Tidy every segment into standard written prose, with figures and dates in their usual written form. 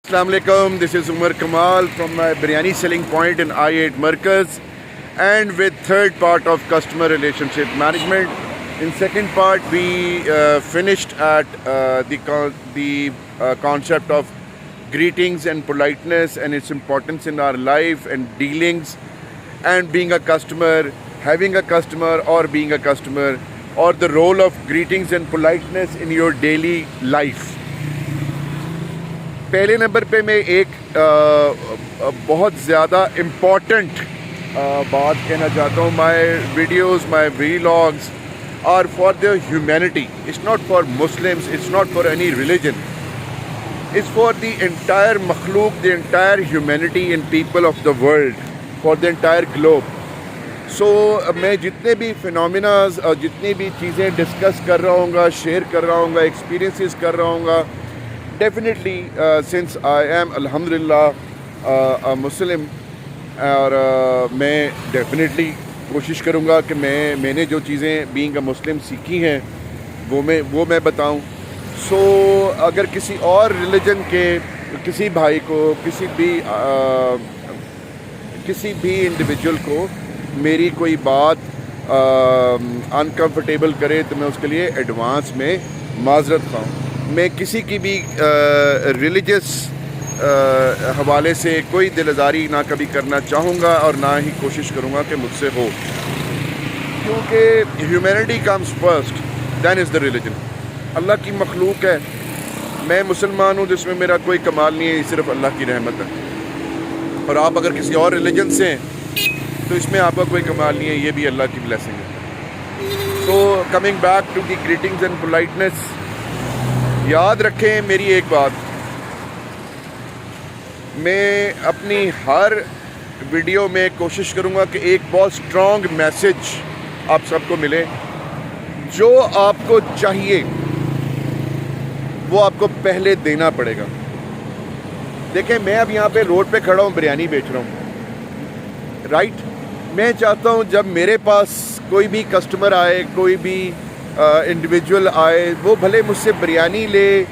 Assalamu alaikum, this is Umar Kamal from my biryani selling point in I8 Markaz, and with third part of customer relationship management. In second part we finished at the concept of greetings and politeness and its importance in our life and dealings, and being a customer, having a customer or being a customer, or the role of greetings and politeness in your daily life. पहले number पे मैं एक बहुत ज़्यादा important बात कहना चाहता हूँ. My videos, my vlogs are for the humanity. It's not for Muslims, it's not for any religion, it's for the entire मखलूक, the entire humanity and people of the world, for the entire globe. So मैं जितने भी phenomenas और जितनी भी चीज़ें discuss कर रहा हूँगा, शेयर कर रहा हूँगा, एक्सपीरियंसेस कर रहा हूँगा, डेफिनेटली सिंस आई एम अल्हम्दुलिल्लाह मुस्लिम, और मैं डेफिनेटली कोशिश करूँगा कि मैंने जो चीज़ें बीइंग अ मुस्लिम सीखी हैं वो मैं बताऊँ. सो अगर किसी और रिलीजन के किसी भाई को, किसी भी इंडिविजुअल को मेरी कोई बात अनकम्फर्टेबल करे तो मैं उसके लिए एडवांस में माजरत खाऊँ. मैं किसी की भी रिलीजियस हवाले से कोई दिलदारी ना कभी करना चाहूँगा और ना ही कोशिश करूँगा कि मुझसे हो, क्योंकि humanity comes first, than is the religion. Allah की मखलूक है, मैं मुसलमान हूँ जिसमें मेरा कोई कमाल नहीं है, सिर्फ अल्लाह की रहमत है. और आप अगर किसी और रिलीजन से हैं तो इसमें आपका कोई कमाल नहीं है, ये भी अल्लाह की ब्लेसिंग है. तो coming back to the greetings and politeness, याद रखें मेरी एक बात, मैं अपनी हर वीडियो में कोशिश करूँगा कि एक बहुत स्ट्रॉन्ग मैसेज आप सबको मिले. जो आपको चाहिए वो आपको पहले देना पड़ेगा. देखें, मैं अब यहाँ पे रोड पे खड़ा हूँ, बिरयानी बेच रहा हूँ, राइट. मैं चाहता हूँ जब मेरे पास कोई भी कस्टमर आए, कोई भी इंडिविजुअल आए, वो भले मुझसे बिरयानी ले,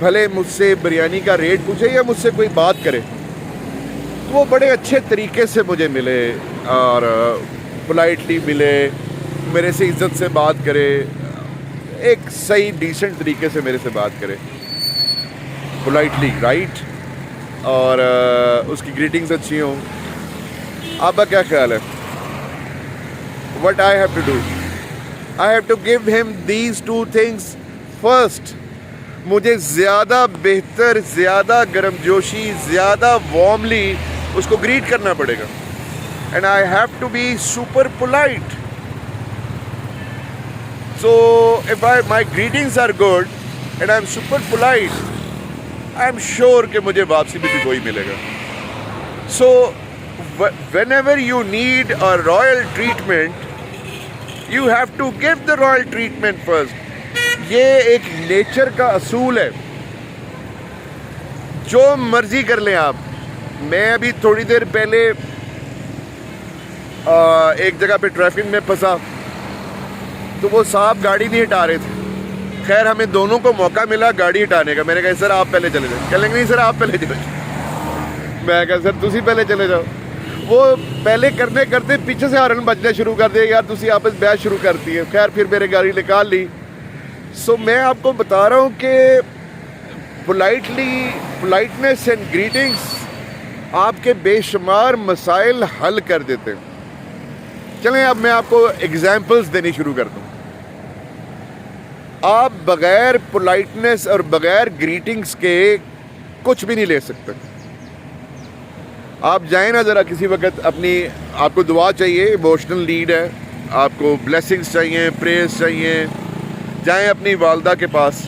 भले मुझसे बिरयानी का रेट पूछे या मुझसे कोई बात करे, तो वो बड़े अच्छे तरीके से मुझे मिले और पोलाइटली मिले, मेरे से इज़्ज़त से बात करे, एक सही डिसेंट तरीके से मेरे से बात करे, पोलाइटली, राइट. और उसकी ग्रीटिंग्स अच्छी हों. आपका क्या ख्याल है? What I have to do? I have to give him these two things first. मुझे ज़्यादा बेहतर, ज़्यादा गर्मजोशी, ज़्यादा वार्मली उसको ग्रीट करना पड़ेगा. And I have to be super polite. So if my greetings are good and I'm super polite, I'm sure कि मुझे वापसी भी कोई मिलेगा. So whenever you need a royal treatment, you have to give the royal treatment first. ये एक nature का असूल है. जो मर्जी कर लें आप. मैं अभी थोड़ी देर पहले एक जगह पे ट्रैफिक में फंसा, तो वो साहब गाड़ी नहीं हटा रहे थे. खैर हमें दोनों को मौका मिला गाड़ी हटाने का. मैंने कहा सर आप पहले चले जाओ. कहेंगे नहीं सर आप पहले चले जाओ. मैं कहा सर तुसी पहले चले जाओ. वो पहले करने करते पीछे से हॉर्न बजने शुरू कर दिए, यार तुसी आपस बहस शुरू करती है. खैर फिर मेरे गाड़ी निकाल ली. सो मैं आपको बता रहा हूँ कि पोलाइटनेस एंड ग्रीटिंग्स आपके बेशुमार मसाइल हल कर देते हैं. चलें अब मैं आपको एग्जांपल्स देनी शुरू कर दूँ. आप बग़ैर पोलाइटनेस और बग़ैर ग्रीटिंग्स के कुछ भी नहीं ले सकते. आप जाएं ना ज़रा किसी वक्त, आपको दुआ चाहिए, इमोशनल नीड है, आपको ब्लेसिंग्स चाहिए, प्रेयर्स चाहिए, जाएं अपनी वालदा के पास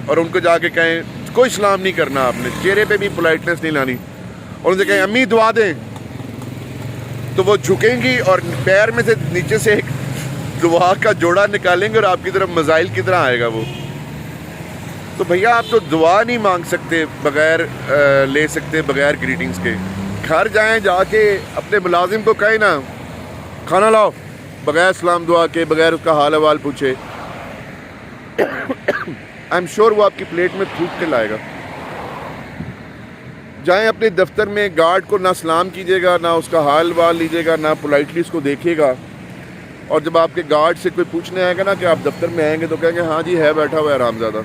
और उनको जाके कहें, कोई सलाम नहीं करना आपने, चेहरे पे भी पोलाइटनेस नहीं लानी, और उनसे कहें अम्मी दुआ दें, तो वो झुकेंगी और पैर में से नीचे से एक दुआ का जोड़ा निकालेंगे और आपकी तरफ मज़ाइल की तरह आएगा वो. तो भैया आप तो दुआ नहीं मांग सकते बग़ैर ले सकते बग़ैर ग्रीटिंग्स के. घर जाएं, जाके अपने मुलाजिम को कहें ना खाना लाओ, बग़ैर सलाम दुआ के, बग़ैर उसका हाल अहवाल पूछे. आई एम श्योर वो आपकी प्लेट में थूक के लाएगा. जाएं अपने दफ्तर में, गार्ड को ना सलाम कीजिएगा, ना उसका हाल वाल लीजिएगा, ना पोलाइटली उसको देखिएगा। और जब आपके गार्ड से कोई पूछने आएगा ना कि आप दफ्तर में आएंगे, तो कहेंगे हाँ जी है, बैठा हुआ है आरामज़्यादा,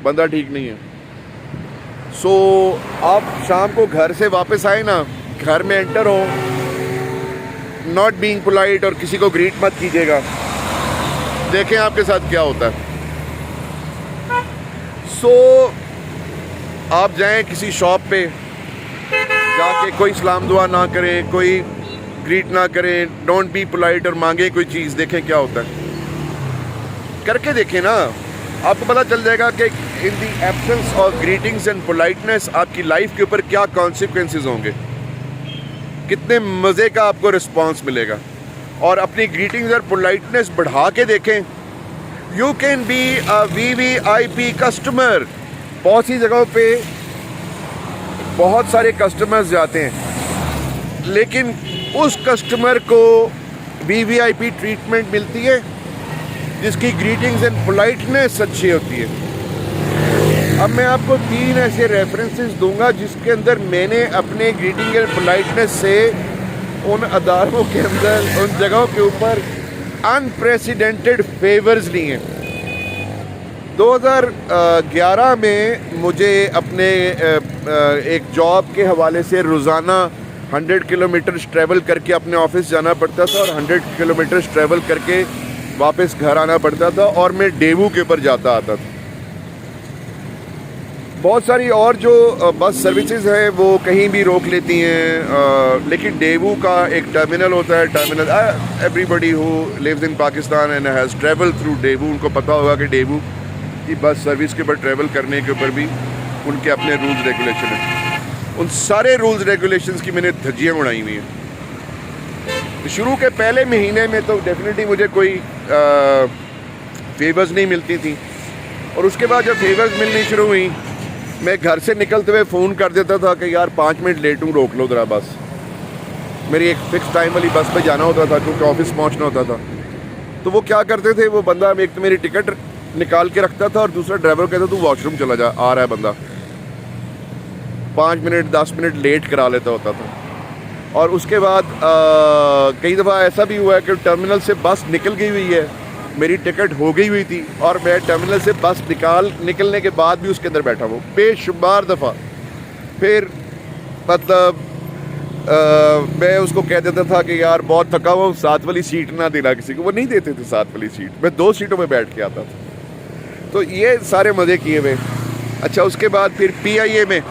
बंदा ठीक नहीं है। सो आप शाम को घर से वापस आए ना, घर में एंटर हो, नॉट बीइंग पोलाइट और किसी को ग्रीट मत कीजिएगा, देखें आपके साथ क्या होता है। सो आप जाएं किसी शॉप पे जाके, कोई सलाम दुआ ना करें, कोई ग्रीट ना करें, डोंट बी पोलाइट और मांगे कोई चीज़, देखें क्या होता है। करके देखें ना, आपको पता चल जाएगा कि in the absence of greetings and politeness आपकी लाइफ के ऊपर क्या कॉन्सिक्वेंसेस होंगे, कितने मज़े का आपको रिस्पॉन्स मिलेगा। और अपनी ग्रीटिंग्स और पोलाइटनेस बढ़ा के देखें। You can be a VVIP customer. बहुत सी जगहों पे बहुत सारे कस्टमर्स जाते हैं, लेकिन उस कस्टमर को VVIP ट्रीटमेंट मिलती है जिसकी ग्रीटिंग्स एंड पोलाइटनेस अच्छी होती है। अब मैं आपको 3 ऐसे रेफरेंसेस दूंगा जिसके अंदर मैंने अपने ग्रीटिंग एंड पोलाइटनेस से उन अदारों के अंदर, उन जगहों के ऊपर अनप्रेसिडेंटेड फेवर्स लिए हैं। 2011 में मुझे अपने एक जॉब के हवाले से रोज़ाना 100 किलोमीटर ट्रैवल करके अपने ऑफिस जाना पड़ता था और 100 किलोमीटर ट्रैवल करके वापस घर आना पड़ता था, और मैं डेवू के ऊपर जाता आता था। बहुत सारी और जो बस सर्विसेज हैं वो कहीं भी रोक लेती हैं, लेकिन डेवू का एक टर्मिनल होता है। Terminal, everybody who lives in Pakistan and has travel through Daewoo, उनको पता होगा कि डेवू की बस सर्विस के ऊपर ट्रैवल करने के ऊपर भी उनके अपने रूल्स रेगुलेशन हैं। उन सारे रूल्स रेगुलेशंस की मैंने धज्जियाँ उड़ाई हुई हैं। शुरू के पहले महीने में तो डेफिनेटली मुझे कोई फेवर्स नहीं मिलती थी, और उसके बाद जब फेवर्स मिलनी शुरू हुई, मैं घर से निकलते हुए फ़ोन कर देता था कि यार 5 मिनट लेट हूँ, रोक लो ज़रा बस। मेरी एक फ़िक्स टाइम वाली बस पे जाना होता था क्योंकि ऑफिस पहुँचना होता था। तो वो क्या करते थे, वो बंदा एक तो मेरी टिकट निकाल के रखता था और दूसरा ड्राइवर कहता तू वॉशरूम चला जा, आ रहा है बंदा। 5 मिनट 10 मिनट लेट करा लेता होता था। और उसके बाद कई दफ़ा ऐसा भी हुआ है कि टर्मिनल से बस निकल गई हुई है, मेरी टिकट हो गई हुई थी और मैं टर्मिनल से बस निकलने के बाद भी उसके अंदर बैठा हूँ बेशुमार दफ़ा। फिर मतलब मैं उसको कह देता था कि यार बहुत थका हुआ हूँ, 7 वाली सीट ना देना किसी को। वो नहीं देते थे 7 वाली सीट, मैं 2 सीटों में बैठ के आता था। तो ये सारे मज़े किए हुए। अच्छा, उसके बाद फिर PIA में,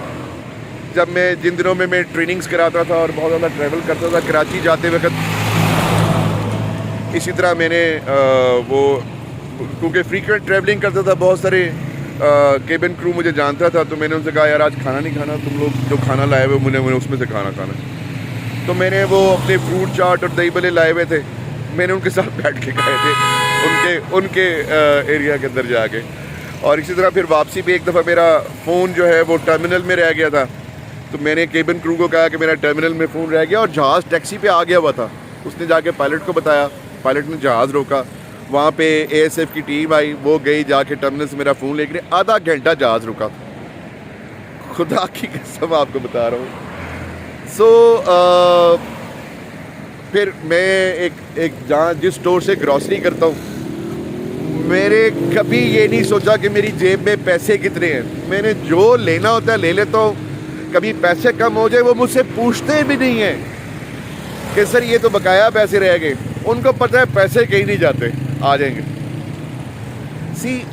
जब मैं जिन दिनों में मैं ट्रेनिंग्स कराता था और बहुत ज़्यादा ट्रैवल करता था कराची जाते वक्त, इसी तरह मैंने वो क्योंकि फ्रीक्वेंट ट्रैवलिंग करता था, बहुत सारे केबिन क्रू मुझे जानता था, तो मैंने उनसे कहा यार आज खाना नहीं खाना, तुम लोग जो खाना लाए हुए मुझे उसमें से खाना खाना। तो मैंने वो अपने फ्रूट चाट और दही भल्ले लाए हुए थे, मैंने उनके साथ बैठ के खाए थे उनके एरिया के अंदर जाके। और इसी तरह फिर वापसी पे एक दफ़ा मेरा फ़ोन जो है वो टर्मिनल में रह गया था, तो मैंने केबिन क्रू को कहा कि मेरा टर्मिनल में फ़ोन रह गया, और जहाज़ टैक्सी पे आ गया हुआ था। उसने जाके पायलट को बताया, पायलट ने जहाज़ रोका, वहाँ पे ASF की टीम आई, वो गई जाके टर्मिनल से मेरा फ़ोन लेकर, आधा घंटा जहाज़ रुका था, खुदा की कसम आपको बता रहा हूँ। सो फिर मैं एक जहाँ जिस स्टोर से ग्रॉसरी करता हूँ, मेरे कभी ये नहीं सोचा कि मेरी जेब में पैसे कितने हैं। मैंने जो लेना होता है ले लेता हूँ, कभी पैसे कम हो जाए वो मुझसे पूछते भी नहीं हैं कि सर ये तो बकाया पैसे रह गए। उनको पता है पैसे कहीं नहीं जाते, आ जाएंगे।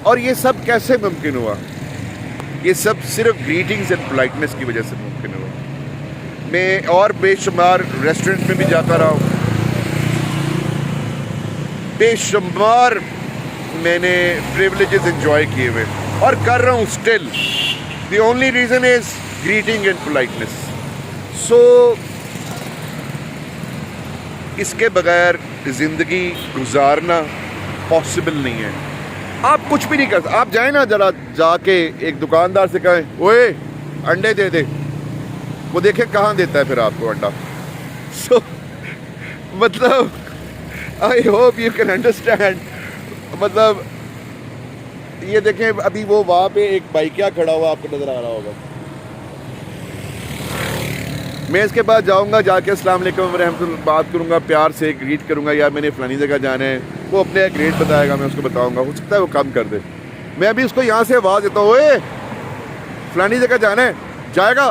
और ये सब कैसे मुमकिन हुआ? ये सब सिर्फ ग्रीटिंग्स एंड पोलाइटनेस की वजह से मुमकिन हुआ। मैं और बेशुमार रेस्टोरेंट में भी जाता रहा हूँ, बेशुमार मैंने प्रिविलेजेस एंजॉय किए हुए और कर रहा हूँ still. The only reason is greeting and politeness. So इसके बगैर ज़िंदगी गुजारना पॉसिबल नहीं है। आप कुछ भी नहीं कर सकते। आप जाए ना, ज़रा जाके एक दुकानदार से कहें ओए अंडे दे दे, वो देखे कहाँ देता है फिर आपको अंडा। सो मतलब I hope you can understand. मतलब ये देखें, अभी वो वहाँ पे एक बाइकिया खड़ा हुआ आपको नज़र आ रहा होगा, मैं इसके बाद जाऊंगा, जाके अस्सलाम वालेकुम रहमतुल्लाह बात करूंगा, प्यार से ग्रीट करूंगा, यार मैंने फ़लानी जगह जाना है, वो अपने ग्रेड बताएगा, मैं उसको बताऊंगा, हो सकता है वो कम कर दे। मैं अभी उसको यहाँ से आवाज़ देता हूँ, ओए फ़लानी जगह जाना है, जाएगा?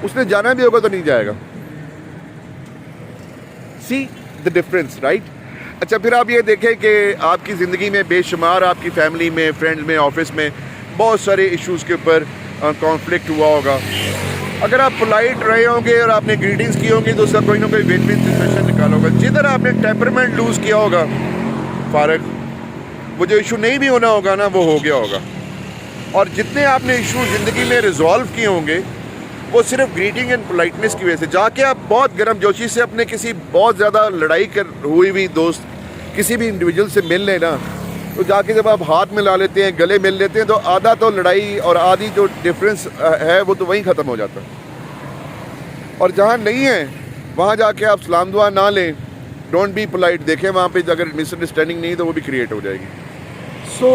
उसने जाना भी होगा तो नहीं जाएगा। See the difference, right? अच्छा, फिर आप ये देखें कि आपकी ज़िंदगी में बेशुमार, आपकी फैमिली में, फ्रेंड्स में, ऑफिस में बहुत सारे इश्यूज़ के ऊपर कॉन्फ्लिक्ट हुआ होगा। अगर आप पोलाइट रहे होंगे और आपने ग्रीटिंग्स की होंगी तो उसका कोई ना कोई विन विन सिचुएशन निकाला होगा। जिधर आपने टेम्परमेंट लूज़ किया होगा फारग, वो जो इशू नहीं भी होना होगा ना, वो हो गया होगा। और जितने आपने इशू ज़िंदगी में रिजॉल्व किए होंगे वो सिर्फ ग्रीटिंग एंड पोलाइटनेस की वजह से। जाके आप बहुत गर्मजोशी से अपने किसी बहुत ज़्यादा लड़ाई कर हुई हुई दोस्त, किसी भी इंडिविजुअल से मिल लेना, तो जाके जब आप हाथ मिला लेते हैं, गले मिल लेते हैं, तो आधा तो लड़ाई और आधी जो डिफरेंस है वो तो वहीं ख़त्म हो जाता है। और जहाँ नहीं है वहाँ जाके आप सलाम दुआ ना लें, डोंट बी पोलाइट, देखें वहाँ पे अगर मिसअंडरस्टैंडिंग नहीं तो वो भी क्रिएट हो जाएगी। सो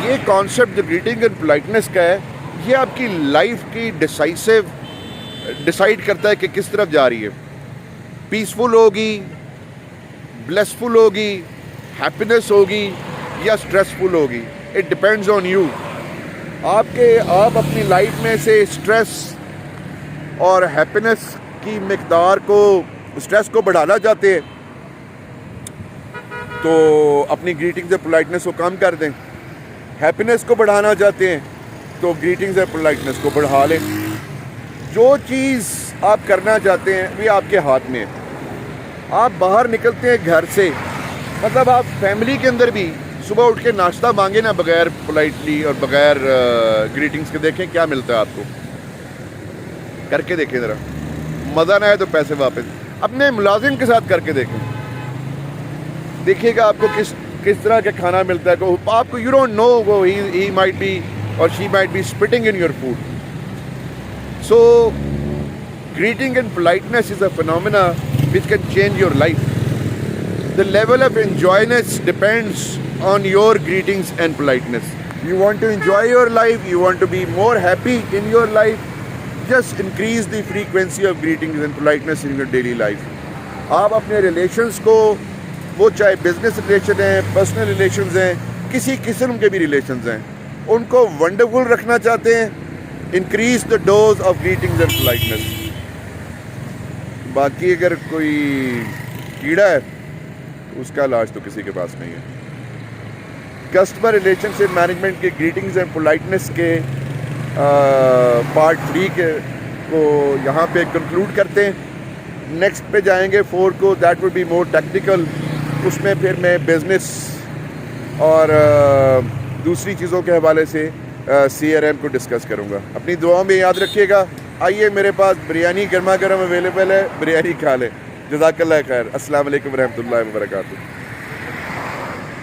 ये कॉन्सेप्ट जो ग्रीटिंग एंड पोलाइटनेस का है, ये आपकी लाइफ की डिसाइड करता है कि किस तरफ जा रही है। पीसफुल होगी, ब्लेसफुल होगी, हैप्पीनेस होगी या स्ट्रेसफुल होगी। It depends on you. आप अपनी लाइफ में से स्ट्रेस और हैप्पीनेस की मिकदार को, स्ट्रेस को बढ़ाना चाहते हैं तो अपनी ग्रीटिंग्स और पोलाइटनेस को कम कर दें। हैप्पीनेस को बढ़ाना चाहते हैं तो ग्रीटिंग्स और पोलाइटनेस को बढ़ा लें। जो चीज़ आप करना चाहते हैं वो आपके हाथ में है। आप बाहर निकलते हैं घर से, मतलब आप फैमिली के अंदर भी सुबह उठ के नाश्ता मांगे ना बगैर पोलाइटली और बगैर ग्रीटिंग्स के, देखें क्या मिलता है आपको। करके देखें ज़रा, मज़ा ना आए तो पैसे वापस। अपने मुलाजिम के साथ करके देखें, देखिएगा आपको किस तरह का खाना मिलता है। आपको यू डोंट नो, वो ही माइट बी और she might be spitting in your food. So greeting and politeness is a phenomena which can change your life. The level of enjoyness depends on your greetings and politeness. You want to enjoy your life, you want to be more happy in your life, just increase the frequency of greetings and politeness in your daily life. आप अपने relations को, वो चाहे business relation हैं, personal relations हैं, किसी किस्म के भी रिलेशंस हैं, उनको वंडरफुल रखना चाहते हैं, increase the dose of greetings and politeness. बाकी अगर कोई कीड़ा है तो उसका इलाज तो किसी के पास नहीं है। कस्टमर रिलेशनशिप मैनेजमेंट के ग्रीटिंग्स एंड पोलाइटनेस के पार्ट 3 को यहाँ पे कंक्लूड करते हैं। नेक्स्ट पे जाएंगे 4 को, that would be more technical. उसमें फिर मैं बिज़नेस और दूसरी चीज़ों के हवाले से CRM को डिस्कस करूँगा। अपनी दुआओं में याद रखिएगा। आइए, मेरे पास बिरयानी गर्मा गर्म अवेलेबल है, बिरयानी खा लें। जज़ाकल्लाह खैर। अस्सलाम वालेकुम रहमतुल्लाहि व बरकातुहू।